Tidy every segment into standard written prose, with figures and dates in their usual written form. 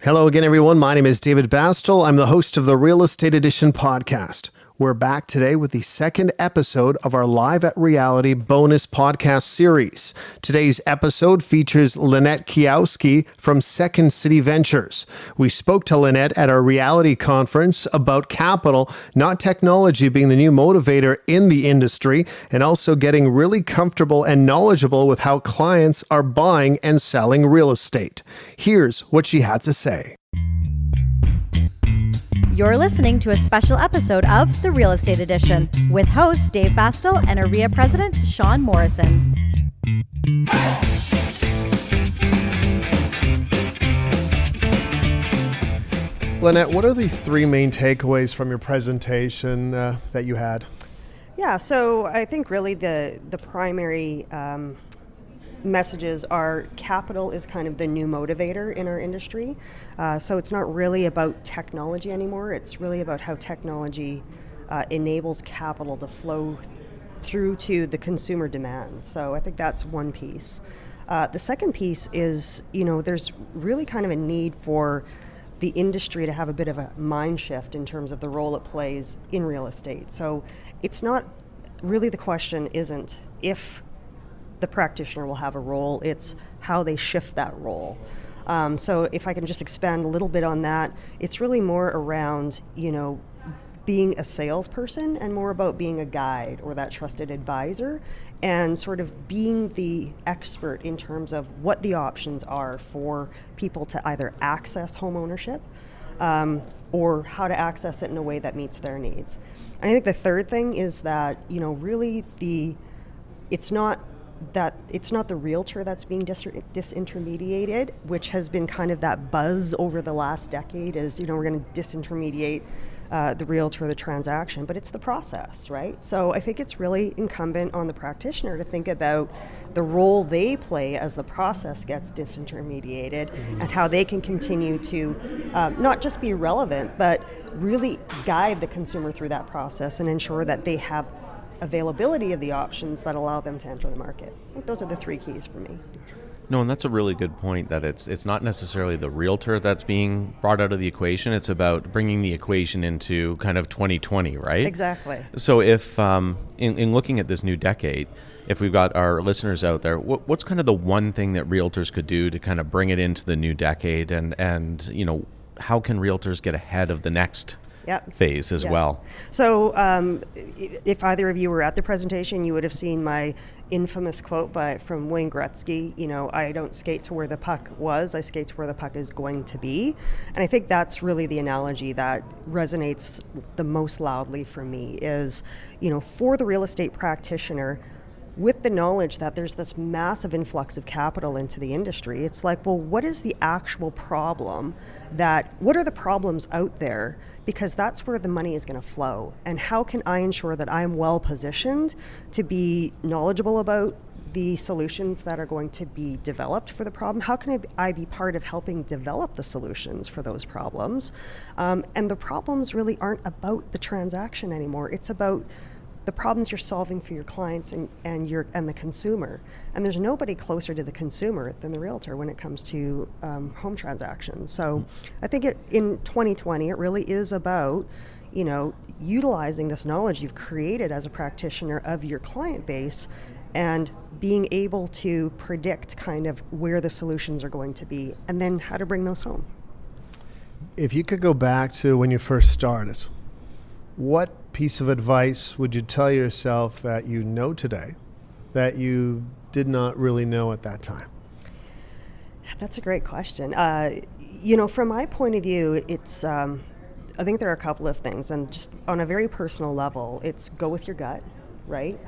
Hello again, everyone. My name is David Bastel. I'm the host of the Real Estate Edition podcast. We're back today with the second episode of our Live at Reality bonus podcast series. Today's episode features Lynette Keyowski from Second City Ventures. We spoke to Lynette at our reality conference about capital, not technology, being the new motivator in the industry, and also getting really comfortable and knowledgeable with how clients are buying and selling real estate. Here's what she had to say. You're listening to a special episode of The Real Estate Edition with host Dave Bastel and AREA President Sean Morrison. Lynette, what are the three main takeaways from your presentation that you had? Yeah, so I think really the primary messages are capital is kind of the new motivator in our industry. So it's not really about technology anymore. It's really about how technology enables capital to flow through to the consumer demand. So I think that's one piece. The second piece is, there's really kind of a need for the industry to have a bit of a mind shift in terms of the role it plays in real estate. So it's not really, the question isn't if the practitioner will have a role, it's how they shift that role. So if I can just expand a little bit on that, it's really more around, being a salesperson and more about being a guide or that trusted advisor and sort of being the expert in terms of what the options are for people to either access home ownership or how to access it in a way that meets their needs. And I think the third thing is that, really it's not the realtor that's being disintermediated, which has been kind of that buzz over the last decade is, we're going to disintermediate the realtor, the transaction, but it's the process, right? So I think it's really incumbent on the practitioner to think about the role they play as the process gets disintermediated and how they can continue to not just be relevant, but really guide the consumer through that process and ensure that they have availability of the options that allow them to enter the market. I think those are the three keys for me. No, and that's a really good point, that it's not necessarily the realtor that's being brought out of the equation. It's about bringing the equation into kind of 2020, right? Exactly. So if, in looking at this new decade, if we've got our listeners out there, what's kind of the one thing that realtors could do to kind of bring it into the new decade and how can realtors get ahead of the next phase as well? So if either of you were at the presentation, you would have seen my infamous quote from Wayne Gretzky, I don't skate to where the puck was, I skate to where the puck is going to be. And I think that's really the analogy that resonates the most loudly for me is, for the real estate practitioner, with the knowledge that there's this massive influx of capital into the industry, it's like, well, what is the actual problem what are the problems out there? Because that's where the money is going to flow. And how can I ensure that I'm well positioned to be knowledgeable about the solutions that are going to be developed for the problem? How can I be part of helping develop the solutions for those problems? And the problems really aren't about the transaction anymore. It's about the problems you're solving for your clients and the consumer. And there's nobody closer to the consumer than the realtor when it comes to home transactions. So I think in 2020, it really is about, utilizing this knowledge you've created as a practitioner of your client base and being able to predict kind of where the solutions are going to be and then how to bring those home. If you could go back to when you first started, what piece of advice would you tell yourself that you know today that you did not really know at that time? That's a great question. From my point of view, it's I think there are a couple of things, and just on a very personal level, it's go with your gut, right?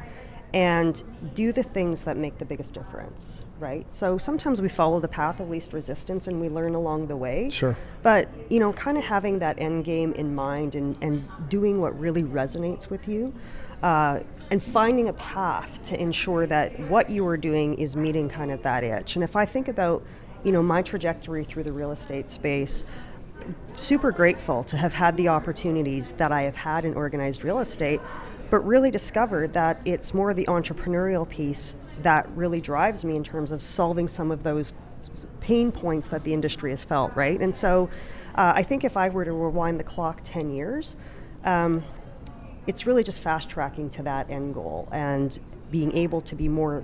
And do the things that make the biggest difference, right? So sometimes we follow the path of least resistance and we learn along the way. Sure. But, kind of having that end game in mind and doing what really resonates with you and finding a path to ensure that what you are doing is meeting kind of that itch. And if I think about, my trajectory through the real estate space, super grateful to have had the opportunities that I have had in organized real estate, but really discovered that it's more the entrepreneurial piece that really drives me in terms of solving some of those pain points that the industry has felt, right? And so I think if I were to rewind the clock 10 years, it's really just fast tracking to that end goal and being able to be more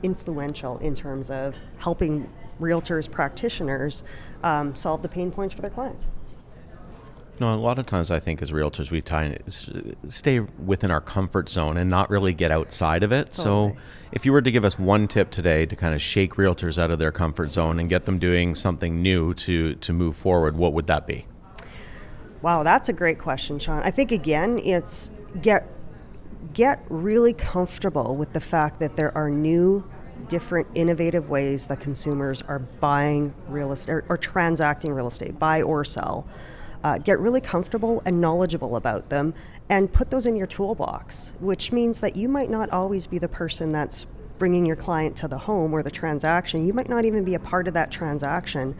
influential in terms of helping realtors, practitioners solve the pain points for their clients. No, a lot of times I think as realtors we try to stay within our comfort zone and not really get outside of it. Totally. So if you were to give us one tip today to kind of shake realtors out of their comfort zone and get them doing something new to move forward, what would that be? Wow, that's a great question, Sean. I think, again, it's get really comfortable with the fact that there are new, different, innovative ways that consumers are buying real estate or transacting real estate, buy or sell. Get really comfortable and knowledgeable about them and put those in your toolbox, which means that you might not always be the person that's bringing your client to the home or the transaction. You might not even be a part of that transaction,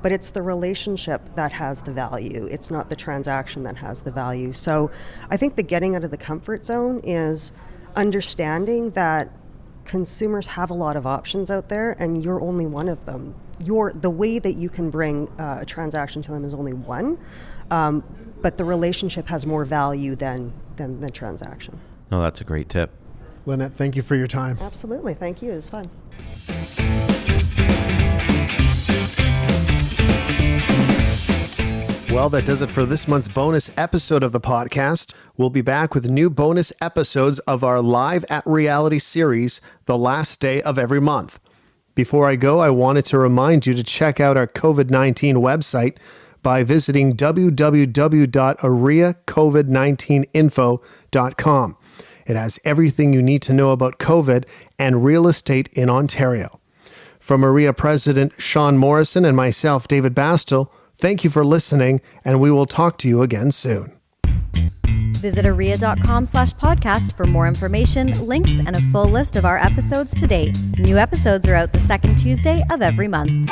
but it's the relationship that has the value. It's not the transaction that has the value. So I think the getting out of the comfort zone is understanding that consumers have a lot of options out there and you're only one of them. The way that you can bring a transaction to them is only one, but the relationship has more value than the transaction. No, that's a great tip. Lynette, thank you for your time. Absolutely. Thank you. It was fun. Well, that does it for this month's bonus episode of the podcast. We'll be back with new bonus episodes of our Live at Reality series, the last day of every month. Before I go, I wanted to remind you to check out our COVID-19 website by visiting www.areacovid19info.com. It has everything you need to know about COVID and real estate in Ontario. From AREA President Sean Morrison and myself, David Bastel, thank you for listening, and we will talk to you again soon. Visit aria.com/podcast for more information, links, and a full list of our episodes to date. New episodes are out the second Tuesday of every month.